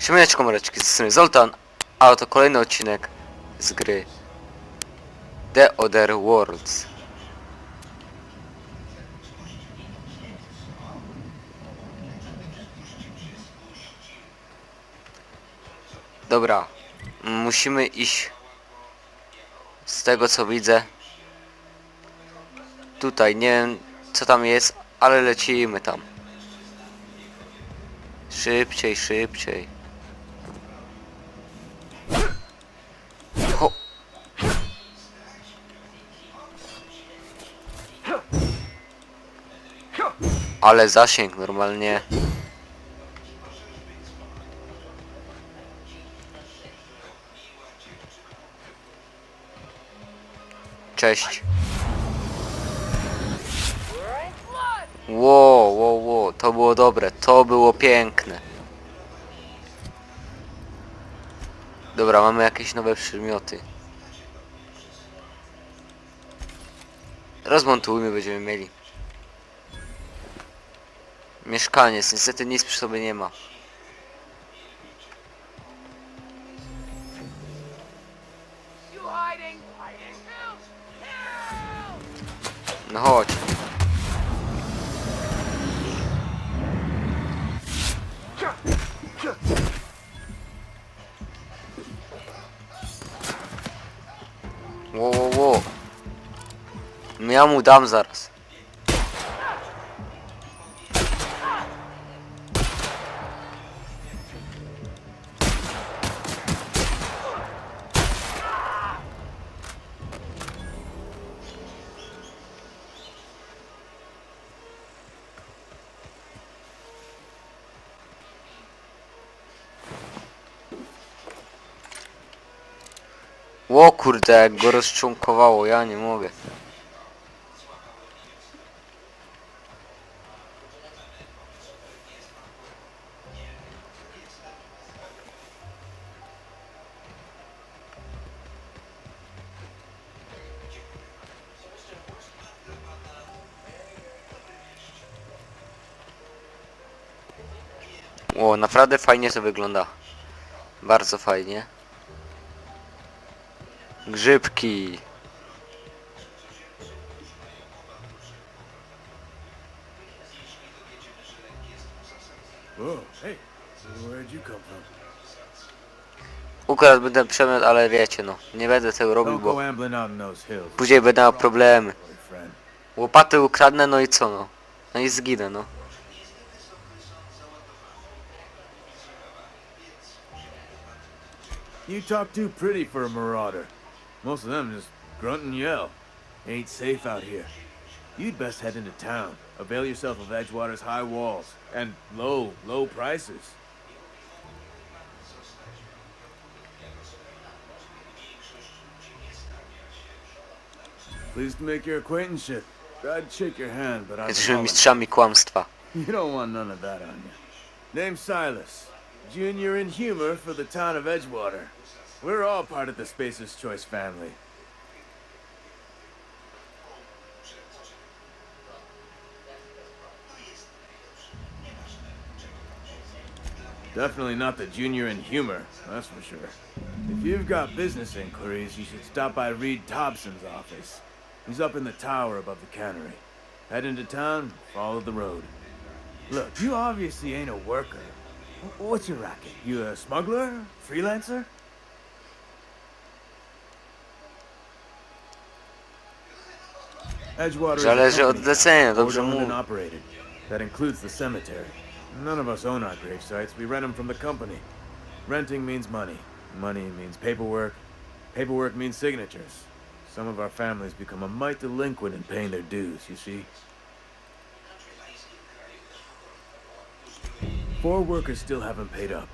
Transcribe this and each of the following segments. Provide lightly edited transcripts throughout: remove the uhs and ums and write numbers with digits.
Siemaneczko mareczki, z strony Zoltan, a oto kolejny odcinek z gry The Other Worlds. Dobra, musimy iść z tego co widzę. Tutaj, nie wiem co tam jest, ale lecimy tam. Szybciej, szybciej. Ho. Ale zasięg normalnie. Cześć. Wow, to było dobre, to było piękne. Dobra, mamy jakieś nowe przedmioty. Rozmontujmy, będziemy mieli. Mieszkaniec, niestety nic przy sobie nie ma. No chodź. Wow. No ja mu dam zaraz. O kurde, jak go rozczłonkowało, ja nie mogę. O, naprawdę fajnie to wygląda. Bardzo fajnie. Grzybki. Ukradłbym ten przedmiot, ale wiecie no, nie będę tego robił, bo później będę miał problemy. Łopaty ukradnę, no i co no? No i zginę no. You talk too pretty for a marauder. Most of them just grunt and yell. Ain't safe out here. You'd best head into town. Avail yourself of Edgewater's high walls and low prices. Pleased to make your acquaintanceship. I'd shake your hand, but I'm Jesteśmy mistrzami kłamstwa. You don't want none of that on you. Name's Silas. Junior in humor for the town of Edgewater. We're all part of the Spacer's Choice family. Definitely not the junior in humor, that's for sure. If you've got business inquiries, you should stop by Reed Thompson's office. He's up in the tower above the cannery. Head into town, follow the road. Look, you obviously ain't a worker. What's your racket? You a smuggler? Freelancer? Edgewater Zależy od zlecenia, dobrze owned mówię. and operated. That includes the cemetery. None of us own our grave sites. We rent them from the company. Renting means money. Money means paperwork. Paperwork means signatures. Some of our families become a mite delinquent in paying their dues, you see. 4 workers still haven't paid up.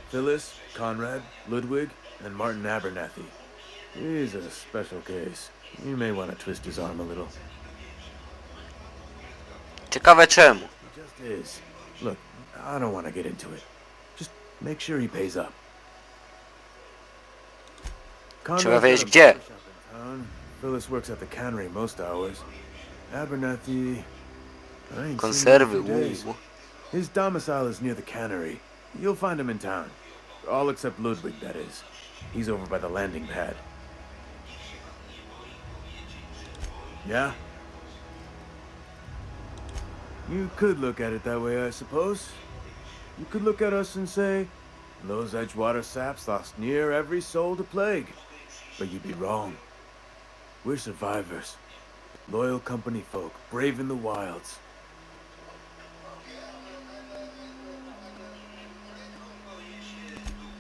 Phyllis, Conrad, Ludwig, and Martin Abernathy. He's a special case. You may want to twist his arm a little. Ciekawe czemu. He just is. Look, I don't want to get into it. Just make sure he pays up. Trzeba wiedzieć gdzie. Phyllis works at the cannery most hours. Abernathy... I ain't seen him Konserwy, in 2 days. His domicile is near the cannery. You'll find him in town. All except Ludwig, that is. He's over by the landing pad. Yeah? You could look at it that way, I suppose. You could look at us and say, those Edgewater saps lost near every soul to plague. But you'd be wrong. We're survivors. Loyal company folk, brave in the wilds.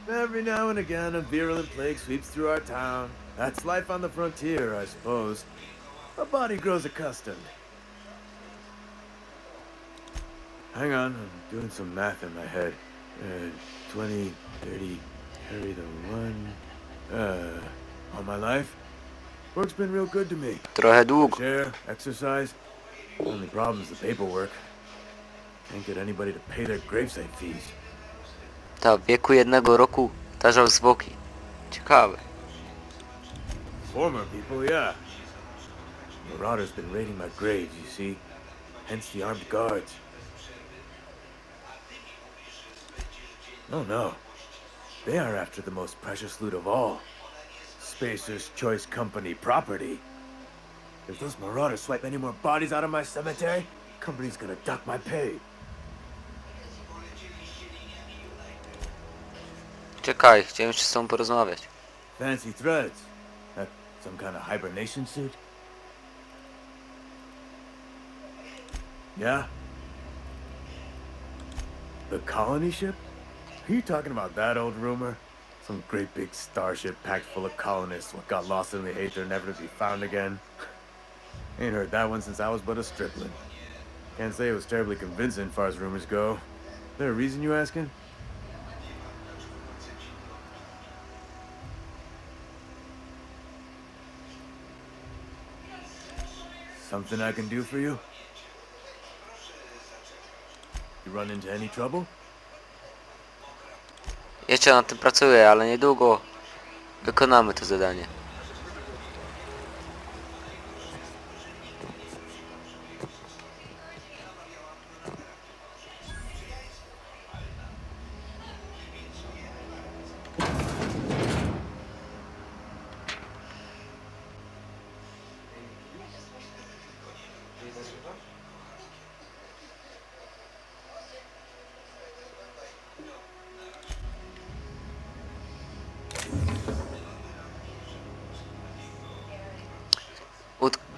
Every now and again, a virulent plague sweeps through our town. That's life on the frontier, I suppose. A body grows accustomed. Hang on, I'm doing some math in my head. 20, 30, carry the one. All my life? Work's been real good to me. Trochę długo. Share, exercise. Only problem is the paperwork. Can't get anybody to pay their gravesite fees. Ta w wieku 1 roku tarzał zwłoki. Ciekawe. Former people, yeah. Marauders been raiding my graves, you see. Hence the armed guards. Oh no. They are after the most precious loot of all. Spacer's Choice Company property. If those marauders swipe any more bodies out of my cemetery, company's gonna dock my pay. Czekaj, chciałem jeszcze z tobą porozmawiać. Fancy threads. That some kind of hibernation suit? Yeah? The colony ship? Are you talking about that old rumor? Some great big starship packed full of colonists what got lost in the aether never to be found again? Ain't heard that one since I was but a stripling. Can't say it was terribly convincing far as rumors go. Is there a reason you asking? Something I can do for you? You run into any trouble? Jeszcze nad tym pracuję, ale niedługo wykonamy to zadanie.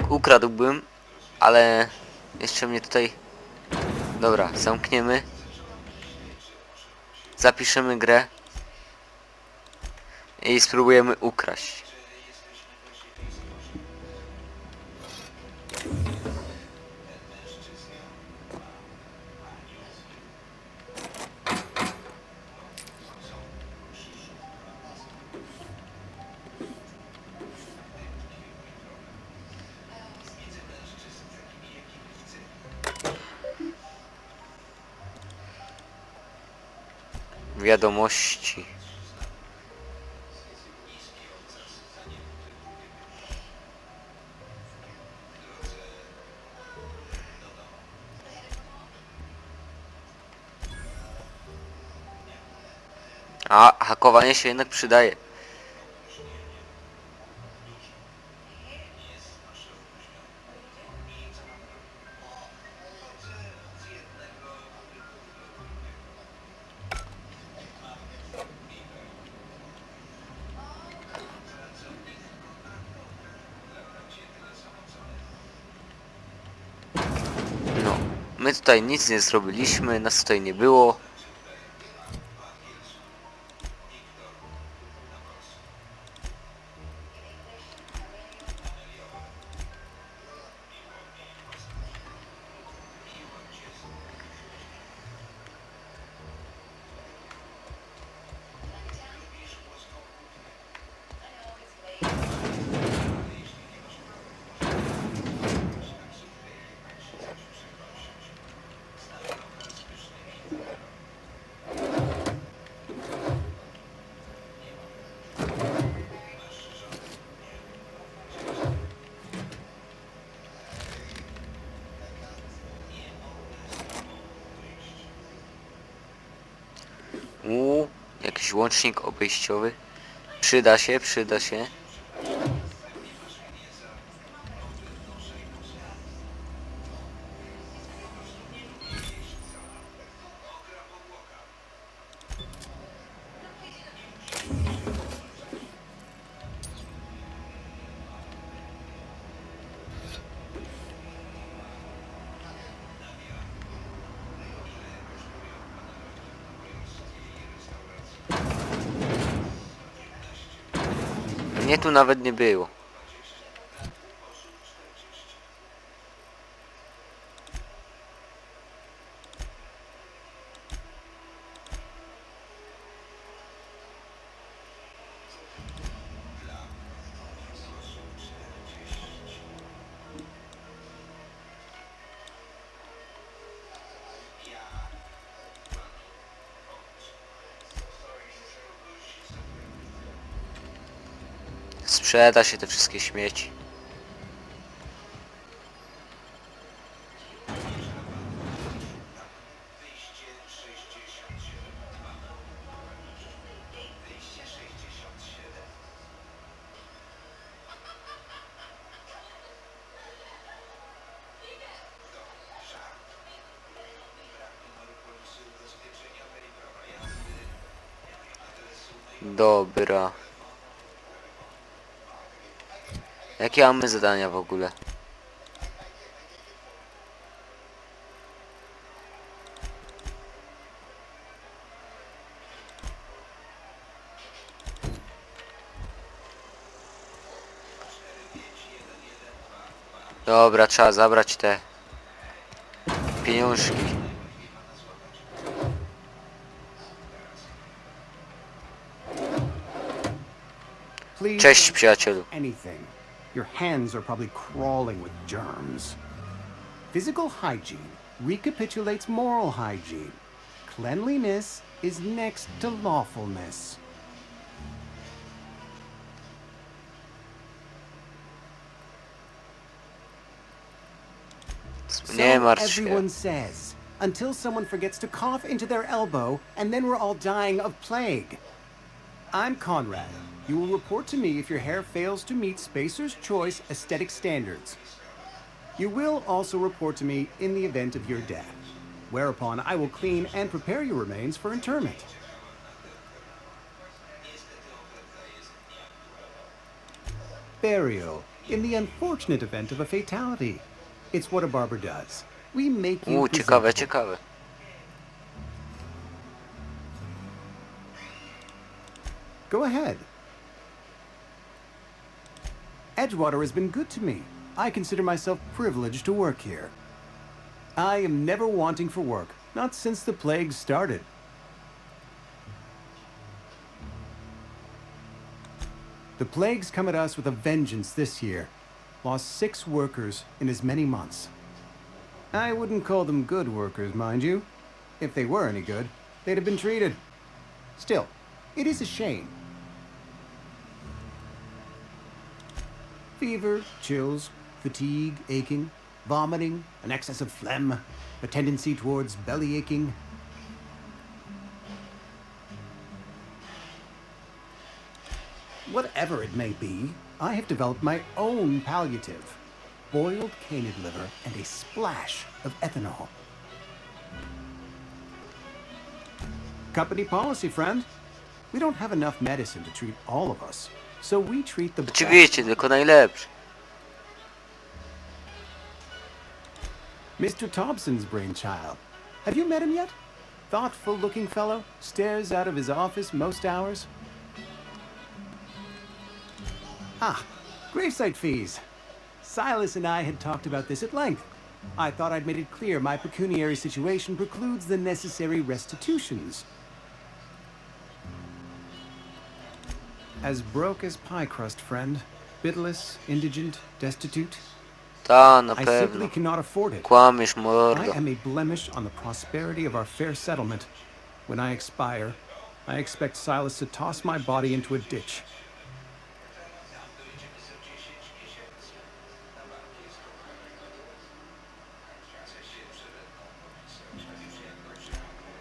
Ukradłbym, ale jeszcze mnie tutaj... Dobra, zamkniemy. Zapiszemy grę. I spróbujemy ukraść. Wiadomości. A, hakowanie się jednak przydaje. No, my tutaj nic nie zrobiliśmy, nas tutaj nie było. Jakieś jakiś łącznik obejściowy. Przyda się, przyda się. Mnie tu nawet nie było. Sprzeda się te wszystkie śmieci. Dobra. Jakie mamy zadania w ogóle? Dobra, trzeba zabrać te pieniążki. Cześć, przyjacielu. Anything. Your hands are probably crawling with germs. Physical hygiene recapitulates moral hygiene. Cleanliness is next to lawfulness. Nie So martw się. everyone says, until someone forgets to cough into their elbow, and then we're all dying of plague. I'm Conrad. You will report to me if your hair fails to meet Spacer's Choice aesthetic standards. You will also report to me in the event of your death, whereupon I will clean and prepare your remains for interment. Burial, in the unfortunate event of a fatality. It's what a barber does. We make you Ciekawe, presentable. ciekawe. Go ahead. Edgewater has been good to me. I consider myself privileged to work here. I am never wanting for work, not since the plague started. The plague's come at us with a vengeance this year. Lost 6 workers in as many months. I wouldn't call them good workers, mind you. If they were any good, they'd have been treated. Still, it is a shame. Fever, chills, fatigue, aching, vomiting, an excess of phlegm, a tendency towards belly aching. Whatever it may be, I have developed my own palliative. Boiled canid liver and a splash of ethanol. Company policy, friend. We don't have enough medicine to treat all of us, so we treat the best. Oczywiście, tylko najlepszy. Mr. Thompson's brainchild. Have you met him yet? Thoughtful-looking fellow, stares out of his office most hours. Ah, gravesite fees. Silas and I had talked about this at length. I thought I'd made it clear my pecuniary situation precludes the necessary restitutions. As broke as pie crust, friend. Bitless, indigent, destitute. Ta, na I simply pewno. cannot afford it. Kłamiesz, I mordo. am a blemish on the prosperity of our fair settlement. When I expire, I expect Silas to toss my body into a ditch.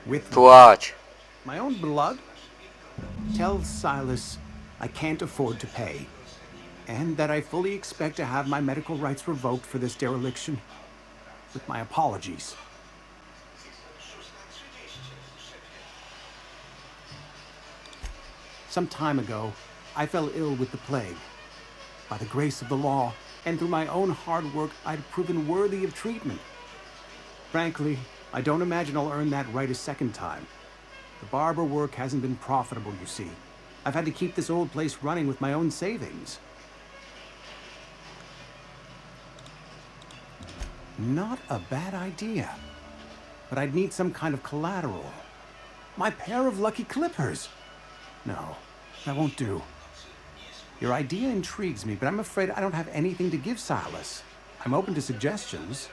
With Płać. my own blood? Tell Silas I can't afford to pay, and that I fully expect to have my medical rights revoked for this dereliction. With my apologies. Some time ago, I fell ill with the plague. By the grace of the law, and through my own hard work, I'd proven worthy of treatment. Frankly, I don't imagine I'll earn that right a second time. The barber work hasn't been profitable, you see. I've had to keep this old place running with my own savings. Not a bad idea. But I'd need some kind of collateral. My pair of lucky clippers. No, that won't do. Your idea intrigues me, but I'm afraid I don't have anything to give Silas. I'm open to suggestions.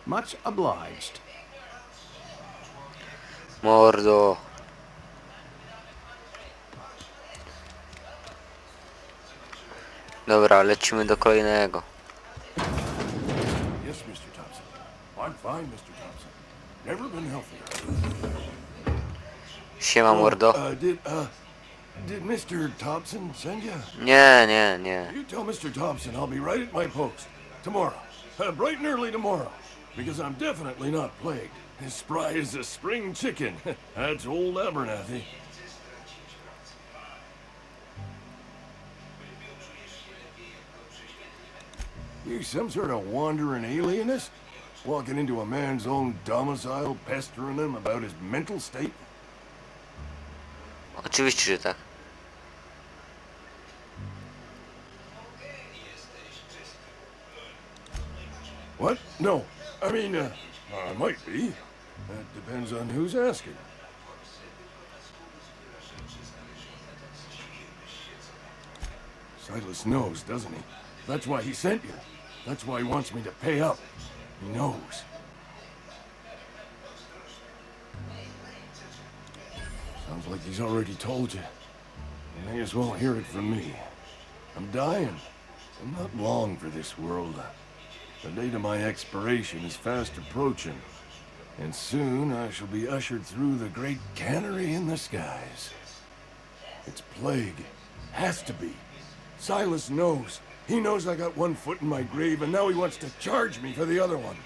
Much obliged. Mordo. Dobra, lecimy do kolejnego. Yes, Mr. Thompson. I'm fine, Mr. Thompson. Never been healthier. Siema, mordo. Did Mr. Thompson send you? Nie. You tell Mr. Thompson I'll be right at my post. Tomorrow. Bright and early tomorrow. Because I'm definitely not plagued. As spry as a spring chicken. That's old Abernathy. You some sort of wandering alienist? Walking into a man's own domicile, pestering him about his mental state? Oczywiście, że tak. What? No. I mean, I might be. That depends on who's asking. Silas knows, doesn't he? That's why he sent you. That's why he wants me to pay up. He knows. Sounds like he's already told you. You may as well hear it from me. I'm dying. I'm not long for this world. The date of my expiration is fast approaching. And soon I shall be ushered through the great cannery in the skies. It's plague. Has to be. Silas knows. He knows I got one foot in my grave, and now he wants to charge me for the other one.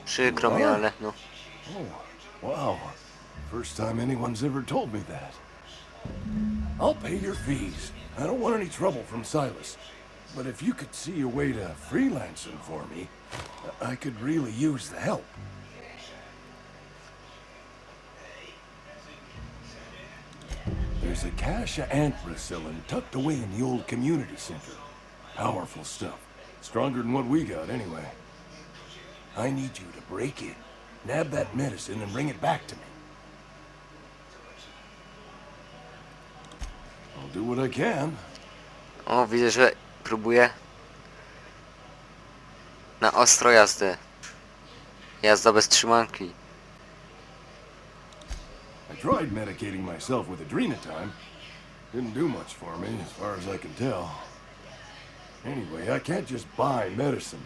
Przykro mi, ale no. Oh, wow. First time anyone's ever told me that. I'll pay your fees. I don't want any trouble from Silas. But if you could see a way to freelance him for me, I could really use the help. There's a cache of anthracillin tucked away in the old community center. Powerful stuff. Stronger than what we got, anyway. I need you to break in, nab that medicine, and bring it back to me. I'll do what I can. O, widzę, że próbuje na ostro jazdę. Jazda bez trzymanki. I tried medicating myself with Adrenatime. Didn't do much for me, as far as I can tell. Anyway, I can't just buy medicine.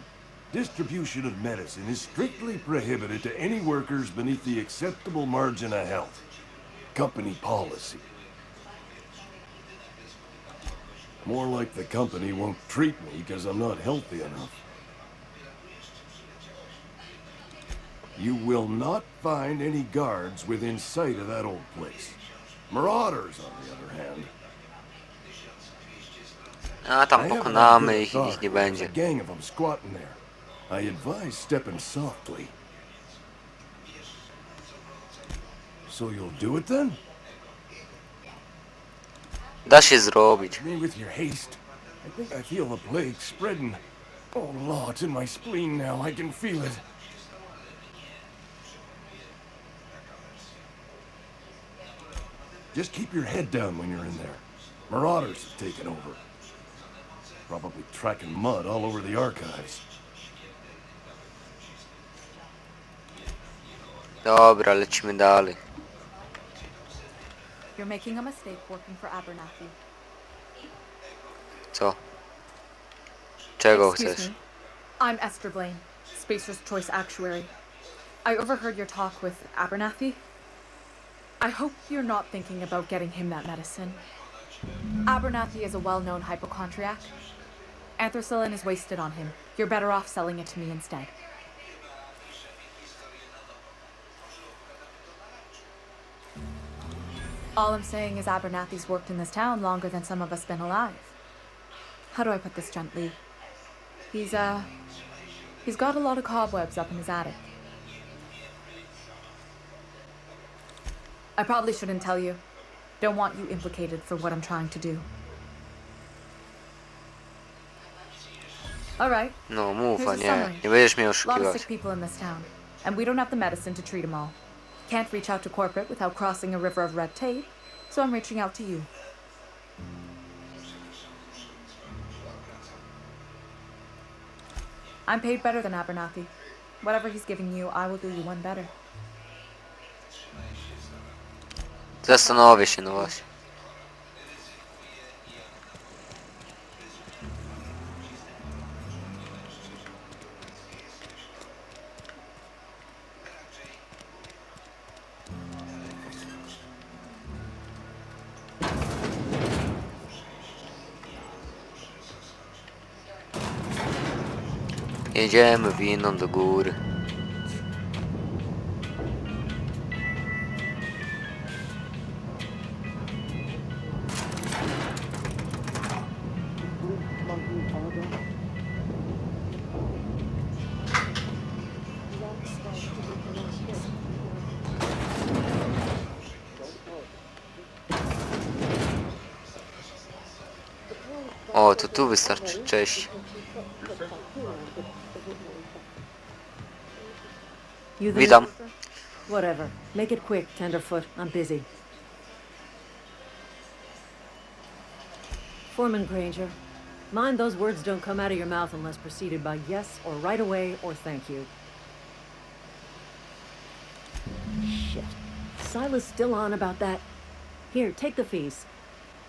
Distribution of medicine is strictly prohibited to any workers beneath the acceptable margin of health. Company policy. More like the company won't treat me because I'm not healthy enough. You will not find any guards within sight of that old place. Marauders, on the other hand. A tam I have pokonamy a ich good i ich nie thought. będzie. There's a gang of them squatting there. I advise stepping softly. So you'll do it then? Da się zrobić. Me with your haste. I think I feel the plague spreading. Oh, Lord, it's in my spleen now. I can feel it. Just keep your head down when you're in there. Marauders have taken over. Probably tracking mud all over the archives. Dobra, lecimy dalej. You're making a mistake working for Abernathy. Co? Czego Excuse chcesz? me. I'm Esther Blaine, Spacer's Choice Actuary. I overheard your talk with Abernathy. I hope you're not thinking about getting him that medicine. Abernathy is a well-known hypochondriac. Anthracillin is wasted on him. You're better off selling it to me instead. All I'm saying is Abernathy's worked in this town longer than some of us been alive. How do I put this gently? He's got a lot of cobwebs up in his attic. I probably shouldn't tell you. Don't want you implicated for what I'm trying to do. All right. No, mów, a Here's a nie. summary. Nie będziesz mnie A lot of oszukiwać. sick people in this town, and we don't have the medicine to treat them all. Can't reach out to corporate without crossing a river of red tape, so I'm reaching out to you. I'm paid better than Abernathy. Whatever he's giving you, I will do you one better. Zastanowię się, no właśnie. Jedziemy winną do góry. O, to tu wystarczy. Cześć. You the Witam. Whatever. Make it quick, Tenderfoot. I'm busy. Foreman Granger, mind those words don't come out of your mouth unless preceded by yes or right away or thank you. Shit. Silas still on about that. Here, take the fees.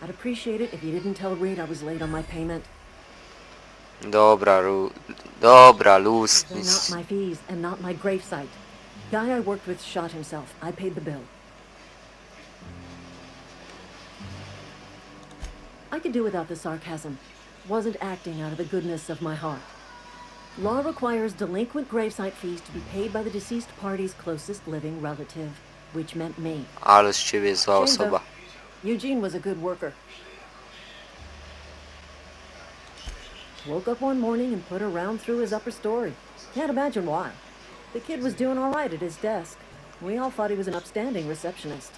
I'd appreciate it if you didn't tell Reed I was late on my payment. Dobra, dobra, luz. They're Nic. not my fees and not my gravesite. Guy I worked with shot himself. I paid the bill. I could do without the sarcasm. Wasn't acting out of the goodness of my heart. Law requires delinquent gravesite fees to be paid by the deceased party's closest living relative, which meant me. Ale z ciebie zła Shame, osoba. though. Eugene was a good worker. Woke up one morning and put a round through his upper story. Can't imagine why. The kid was doing all right at his desk. We all thought he was an upstanding receptionist.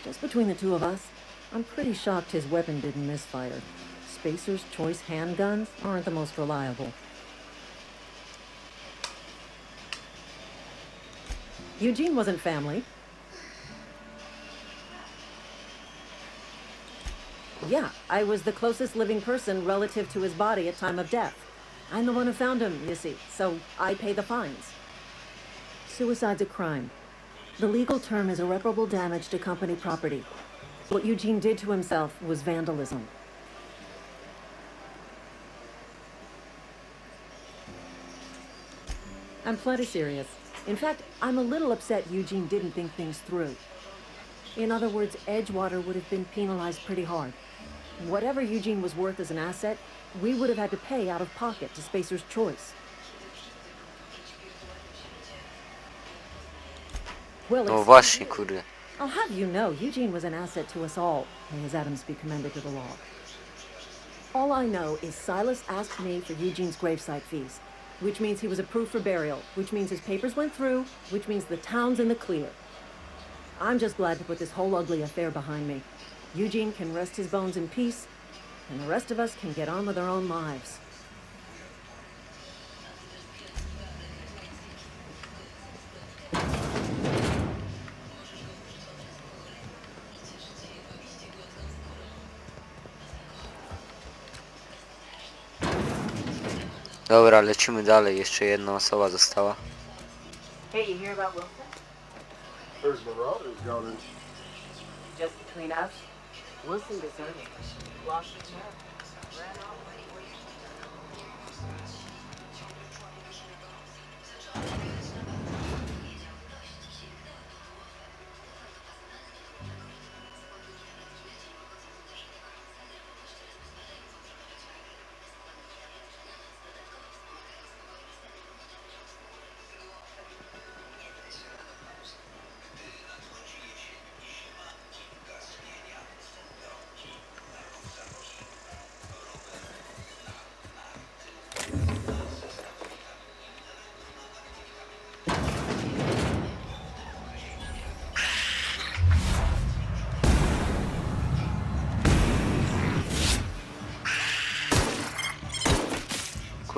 Just between the two of us, I'm pretty shocked his weapon didn't misfire. Spacer's Choice handguns aren't the most reliable. Eugene wasn't family. Yeah, I was the closest living person relative to his body at time of death. I'm the one who found him, you see, so I pay the fines. Suicide's a crime. The legal term is irreparable damage to company property. What Eugene did to himself was vandalism. I'm plenty serious. In fact, I'm a little upset Eugene didn't think things through. In other words, Edgewater would have been penalized pretty hard. Whatever Eugene was worth as an asset, we would have had to pay out of pocket to Spacer's Choice. Well, No właśnie, kurde. I'll have you know, Eugene was an asset to us all. May his Adams be commended to the law. All I know is Silas asked me for Eugene's gravesite fees, which means he was approved for burial, which means his papers went through, which means the town's in the clear. I'm just glad to put this whole ugly affair behind me. Eugene can rest his bones in peace, and the rest of us can get on with our own lives. Dobra, lecimy dalej. Jeszcze jedna osoba została. Hey, you hear about Wilson? There's marauders down in... Just between us, Wilson deserted. Lost his nerve. Ran off.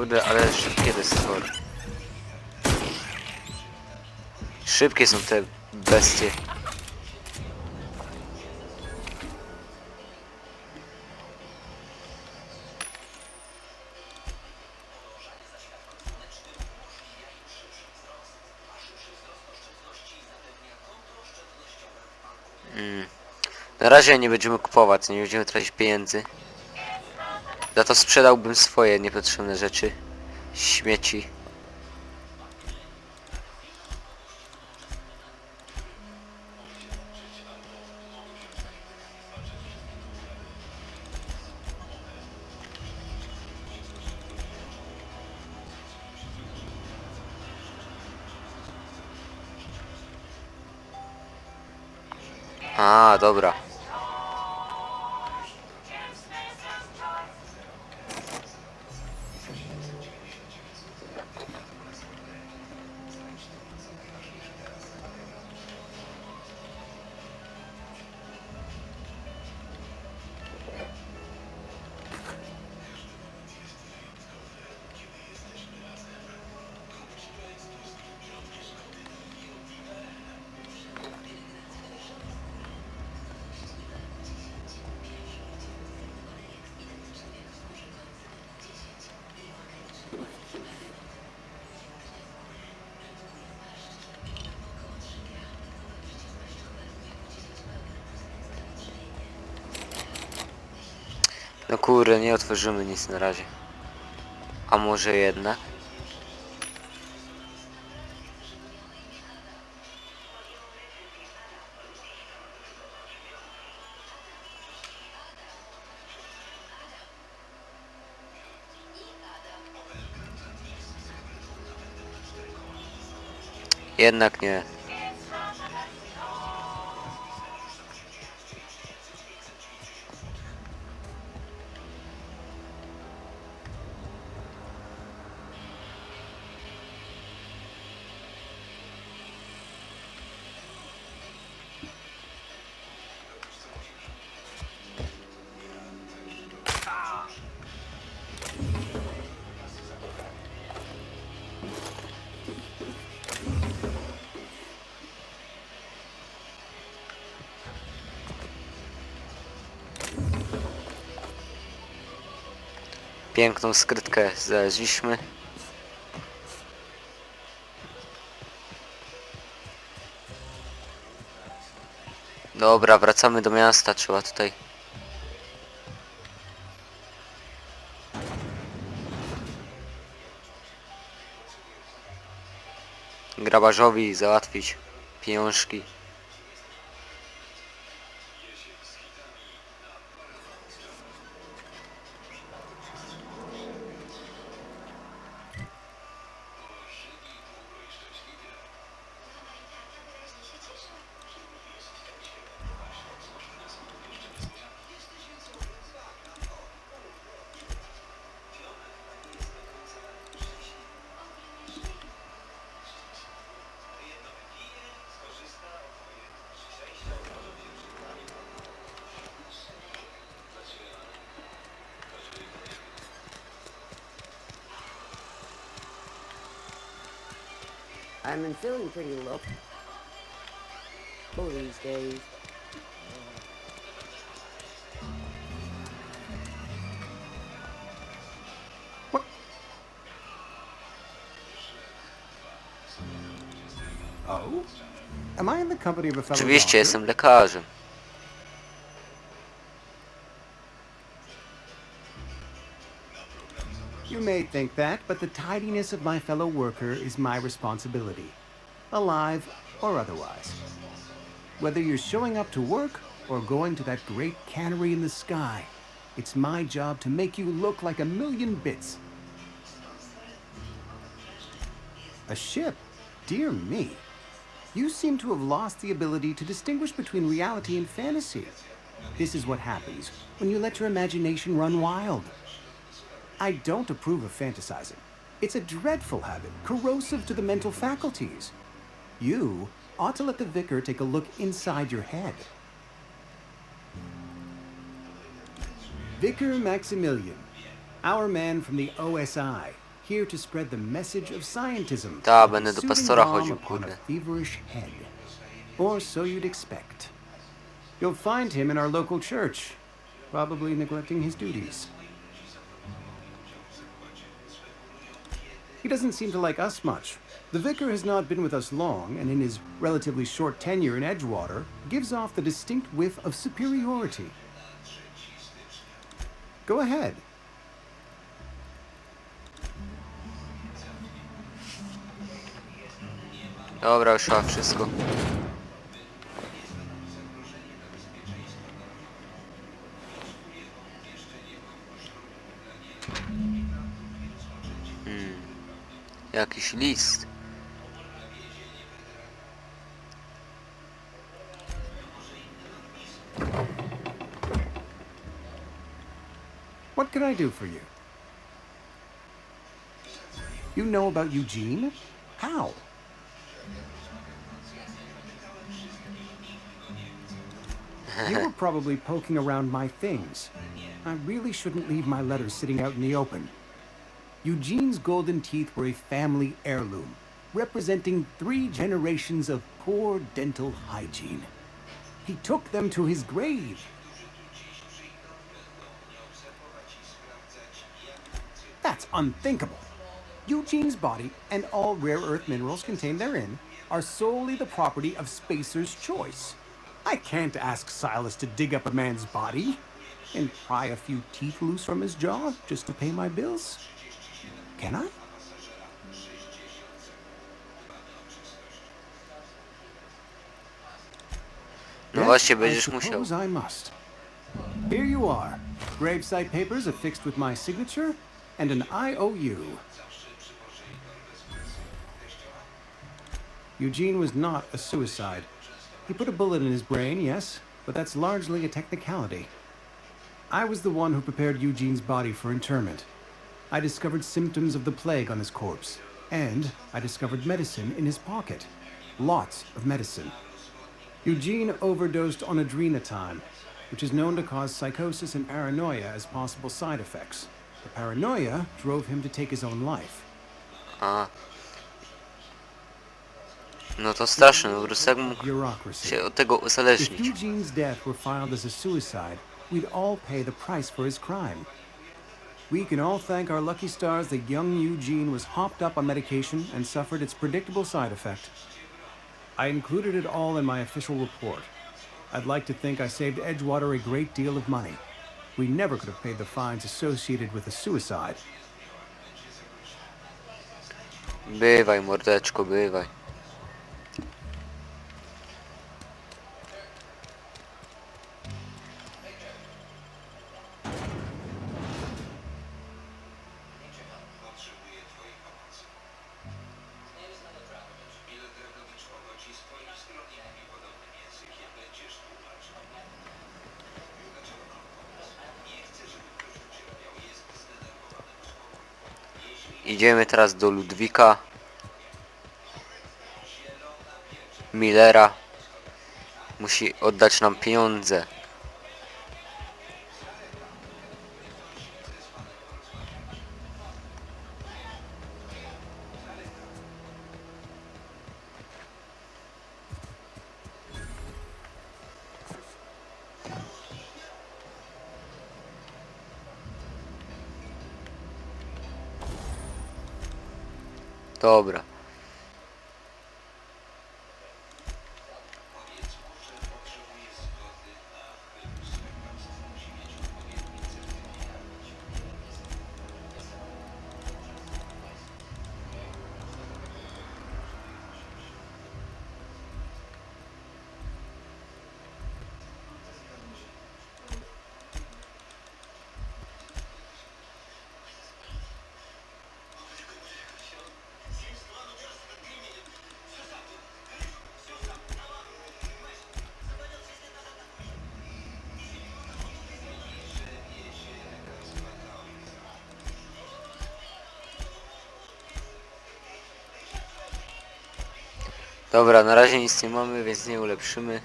Kurde, ale szybkie te stwory. Szybkie są te bestie. Na razie nie będziemy kupować, nie będziemy tracić pieniędzy. Za to sprzedałbym swoje niepotrzebne rzeczy. Śmieci. A, dobra. No kurde, nie otworzymy nic na razie. A może jednak? Jednak nie. Piękną skrytkę znaleźliśmy. Dobra, wracamy do miasta, trzeba tutaj. Grabarzowi załatwić pieniążki. I've been feeling pretty low these days. Oh? Am I in the company of a fellow Oczywiście doctor? jestem lekarzem. You may think that, but the tidiness of my fellow worker is my responsibility, alive or otherwise. Whether you're showing up to work or going to that great cannery in the sky, it's my job to make you look like a million bits. A ship? Dear me. You seem to have lost the ability to distinguish between reality and fantasy. This is what happens when you let your imagination run wild. I don't approve of fantasizing. It's a dreadful habit, corrosive to the mental faculties. You ought to let the vicar take a look inside your head. Vicar Maximilian, our man from the OSI. here to spread the message of scientism. Ta, like a będę do soothing pastora balm chodził, upon a kurde. feverish head. Or so you'd expect. You'll find him in our local church, probably neglecting his duties. He doesn't seem to like us much. The vicar has not been with us long, and in his relatively short tenure in Edgewater, gives off the distinct whiff of superiority. Go ahead. Dobra, już chyba wszystko. Jakiś list. What can I do for you? You know about Eugene? How? You were probably poking around my things. I really shouldn't leave my letters sitting out in the open. Eugene's golden teeth were a family heirloom, representing 3 generations of poor dental hygiene. He took them to his grave. That's unthinkable. Eugene's body and all rare earth minerals contained therein are solely the property of Spacer's choice. I can't ask Silas to dig up a man's body and pry a few teeth loose from his jaw just to pay my bills. Can I? No Yes, właśnie, I będziesz musiał. suppose I must. Here you are. Gravesite papers affixed with my signature and an IOU. Eugene was not a suicide. He put a bullet in his brain, yes, but that's largely a technicality. I was the one who prepared Eugene's body for interment. I discovered symptoms of the plague on his corpse, and I discovered medicine in his pocket. Lots of medicine. Eugene overdosed on adrenatime, which is known to cause psychosis and paranoia as possible side effects. The paranoia drove him to take his own life. A. No to straszne, po prostu jak mógł Bureaucracy. się od tego If uzależnić. Eugene's death were filed as a suicide, we'd all pay the price for his crime. We can all thank our lucky stars that young Eugene was hopped up on medication and suffered its predictable side effect. I included it all in my official report. I'd like to think I saved Edgewater a great deal of money. We never could have paid the fines associated with a suicide. Bywaj, mordeczko, bywaj. Idziemy teraz do Ludwika Millera. Musi oddać nam pieniądze. Dobra. Dobra, na razie nic nie mamy, więc nie ulepszymy.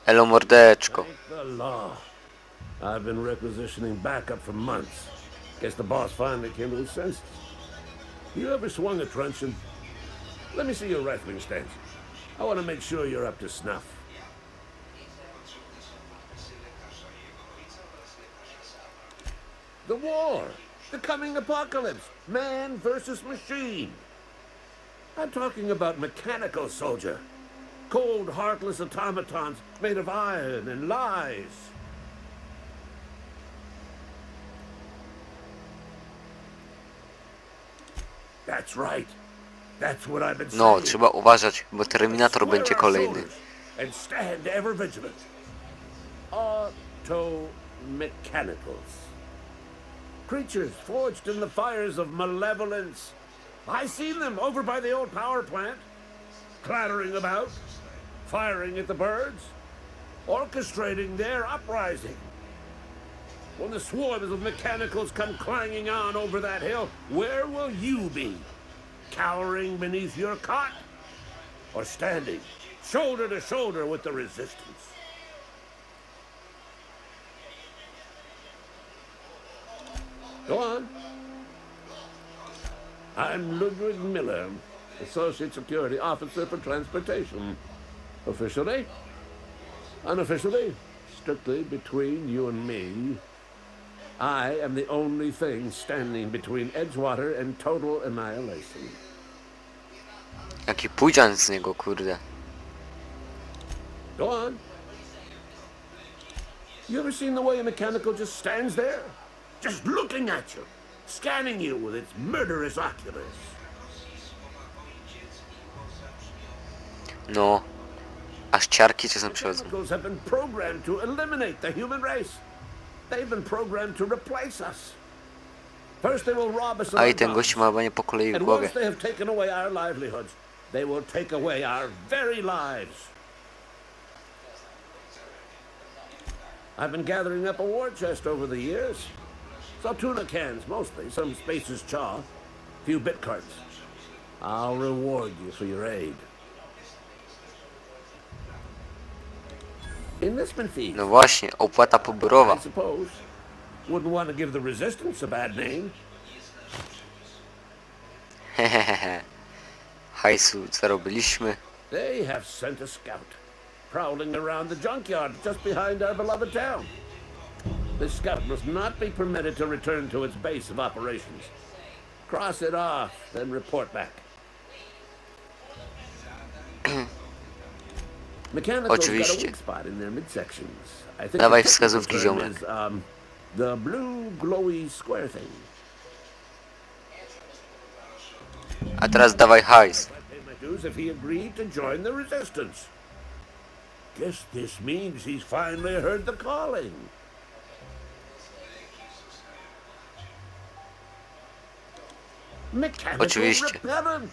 Elo mordeczko. Thank the law. I've been requisitioning backup for months. Guess the boss finally came to his senses. You ever swung a truncheon? Let me see your rifling stance. I want to make sure you're up to snuff. The war! The coming apocalypse! Man versus machine! I'm talking about mechanical soldier. Cold, heartless automatons made of iron and lies. That's right. That's what I've been No, saying. trzeba uważać, bo Terminator będzie kolejny. And stand ever vigilant. Auto-mechanicals. Creatures forged in the fires of malevolence. I seen them over by the old power plant. Clattering about. Firing at the birds. Orchestrating their uprising. When the swarms of mechanicals come clanging on over that hill, where will you be? Cowering beneath your cot? Or standing, shoulder to shoulder with the resistance? Go on. I'm Ludwig Miller, Associate Security Officer for Transportation. Officially? Unofficially? Strictly between you and me. I am the only thing standing between Edgewater and total annihilation. Jaki pudzian z niego, kurde. Go on. You ever seen the way a mechanical just stands there? Just looking at you. Scanning you with its murderous oculus. No. Aż ciarki czasem przychodzą. Mechanicals have been programmed to eliminate the human race. They've been programmed to replace us. First they will rob us of A our i ten jobs. gość ma chyba nie po kolei w And głowie. once they have taken away our livelihoods, they will take away our very lives. I've been gathering up a war chest over the years. Saw tuna cans mostly, some Spacer's chaw, few bit carts. I'll reward you for your aid. Enlistment fees, No właśnie, opłata poborowa. I suppose. Wouldn't want to give the resistance a bad name. Hehehe. Hajsu zarobiliśmy. They have sent a scout, prowling around the junkyard just behind our beloved town. This scout must not be permitted to return to its base of operations. Cross it off, then report back. Mechanicals got a Oczywiście. weak spot in their midsections. I think Dawaj the technical wskazówki, term ziomek. is, the blue glowy square thing. A teraz dawaj hajs. I paid my dues if he agreed to join the resistance. Guess this means he's finally heard the calling. Mechanical Oczywiście. repellent.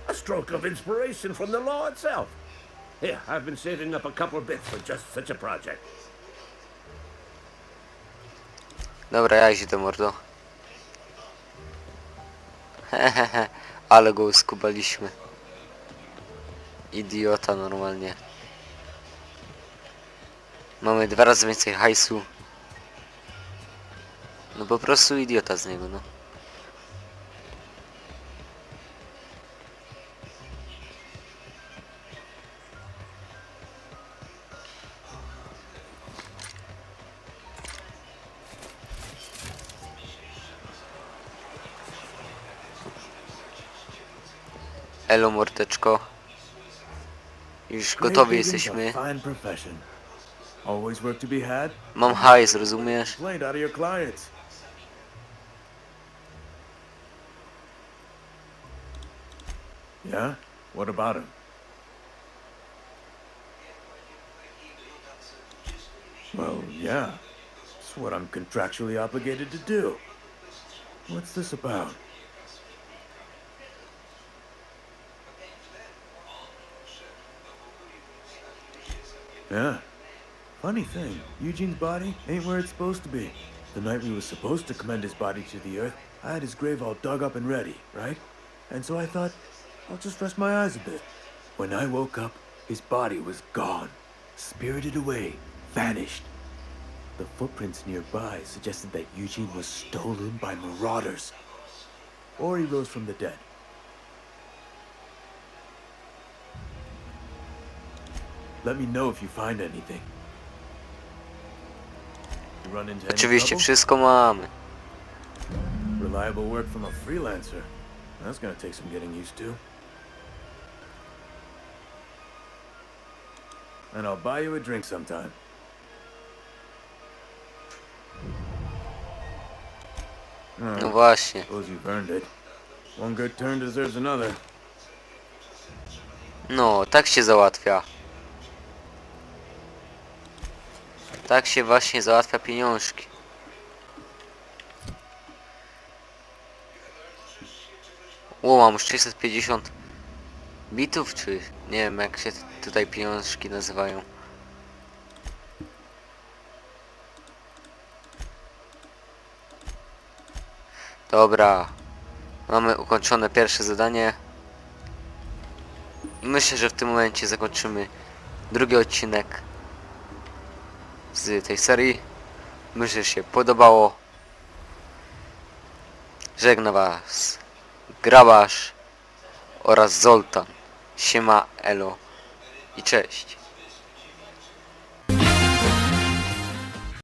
A stroke of inspiration from the law itself. Here, I've been saving up a couple bits for just such a project. Dobra, ja idę mordo. Hehehe, ale go uskubaliśmy. Idiota normalnie. Mamy 2 razy więcej hajsu. No po prostu idiota z niego, no. Elo mordeczko. Już gotowi jesteśmy. Fine profession. Always work to be had. Mam hajs, rozumiesz? Complaint out of your clients. Yeah? What about him? Well, yeah. It's what I'm contractually obligated to do. What's this about? Yeah. Funny thing, Eugene's body ain't where it's supposed to be. The night we were supposed to commend his body to the earth, I had his grave all dug up and ready, right? And so I thought, I'll just rest my eyes a bit. When I woke up, his body was gone. spirited away, vanished. The footprints nearby suggested that Eugene was stolen by marauders. Or he rose from the dead. Let me know if you find anything. You run into any Oczywiście trouble? wszystko mamy. Reliable work from a freelancer. That's gonna take some getting used to. And I'll buy you a drink sometime. No właśnie. Suppose you've earned it. One good turn deserves another. No, tak się załatwia. Tak się właśnie załatwia pieniążki. O, mam już 650 bitów, czy nie wiem jak się tutaj pieniążki nazywają. Dobra, mamy ukończone pierwsze zadanie. I myślę, że w tym momencie zakończymy drugi odcinek z tej serii. Myślę, że się podobało. Żegna was grabarz oraz Zoltan. Siema, elo i cześć.